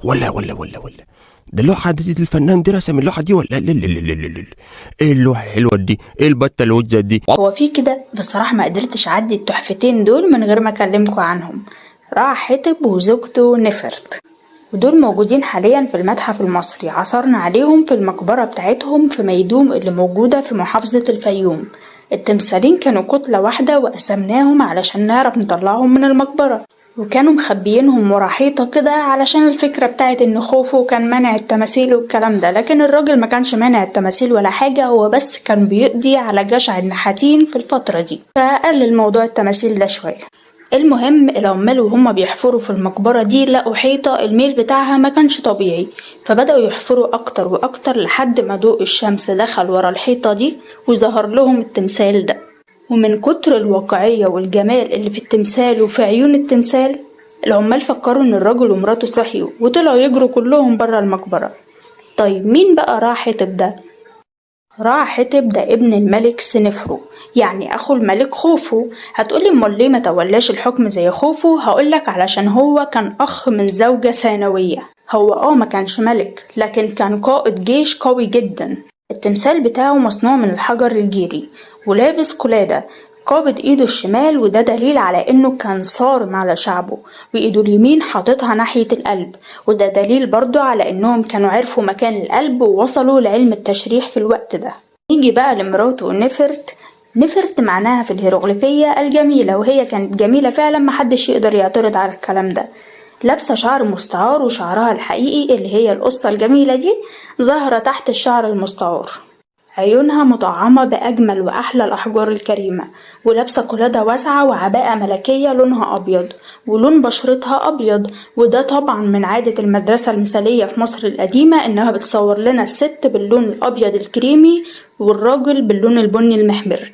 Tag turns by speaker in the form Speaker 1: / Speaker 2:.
Speaker 1: ولا ده اللوحة دي الفنان دي رسم اللوحة دي ولا لا. ايه اللوحة الحلوة دي؟ ايه البتة الوجة دي؟
Speaker 2: هو في كده بصراحة ما قدرتش أعدي التحفتين دول من غير ما أكلمكوا عنهم. رع حتب وزوجته نفرت، ودول موجودين حاليا في المتحف المصري. عثرنا عليهم في المقبرة بتاعتهم في ميدوم اللي موجودة في محافظة الفيوم. التمثالين كانوا كتلة واحدة وقسمناهم علشان نعرف نطلعهم من المقبرة، وكانوا مخبيينهم ورا حيطة كده علشان الفكرة بتاعت ان خوفو كان مانع التماثيل والكلام ده، لكن الراجل ما كانش مانع التماثيل ولا حاجة، هو بس كان بيقضي على جشع النحاتين في الفترة دي فقلل موضوع التماثيل ده شوية. المهم العمال وهم بيحفروا في المقبرة دي لقوا حيطة الميل بتاعها ما كانش طبيعي، فبدأوا يحفروا أكتر وأكتر لحد ما ضوء الشمس دخل ورا الحيطة دي وظهر لهم التمثال ده. ومن كتر الواقعية والجمال اللي في التمثال وفي عيون التمثال، العمال فكروا ان الراجل ومراته صحيوا وطلعوا يجروا كلهم برا المقبرة. طيب مين بقى رع حتب ده؟ رع حتب ده ابن الملك سنفرو، يعني اخو الملك خوفو. هتقولي امال ليه ما تولاش الحكم زي خوفو؟ هقولك علشان هو كان اخ من زوجة ثانوية. هو ما كانش ملك، لكن كان قائد جيش قوي جدا. التمثال بتاعه مصنوع من الحجر الجيري ولابس قلادة، قابض ايده الشمال، وده دليل على انه كان صارم على شعبه، وايده اليمين حاططها ناحية القلب، وده دليل برضو على انهم كانوا عرفوا مكان القلب ووصلوا لعلم التشريح في الوقت ده. نيجي بقى لمراته نفرت. نفرت معناها في الهيروغليفية الجميلة، وهي كانت جميلة فعلا، محدش يقدر يعترض على الكلام ده. لابسة شعر مستعار، وشعرها الحقيقي اللي هي القصة الجميلة دي ظاهرة تحت الشعر المستعار. عيونها مطعمة بأجمل وأحلى الأحجار الكريمة، ولابسة قلادة واسعة وعباءة ملكية لونها أبيض، ولون بشرتها أبيض، وده طبعا من عادة المدرسة المثالية في مصر القديمة إنها بتصور لنا الست باللون الأبيض الكريمي والراجل باللون البني المحمر.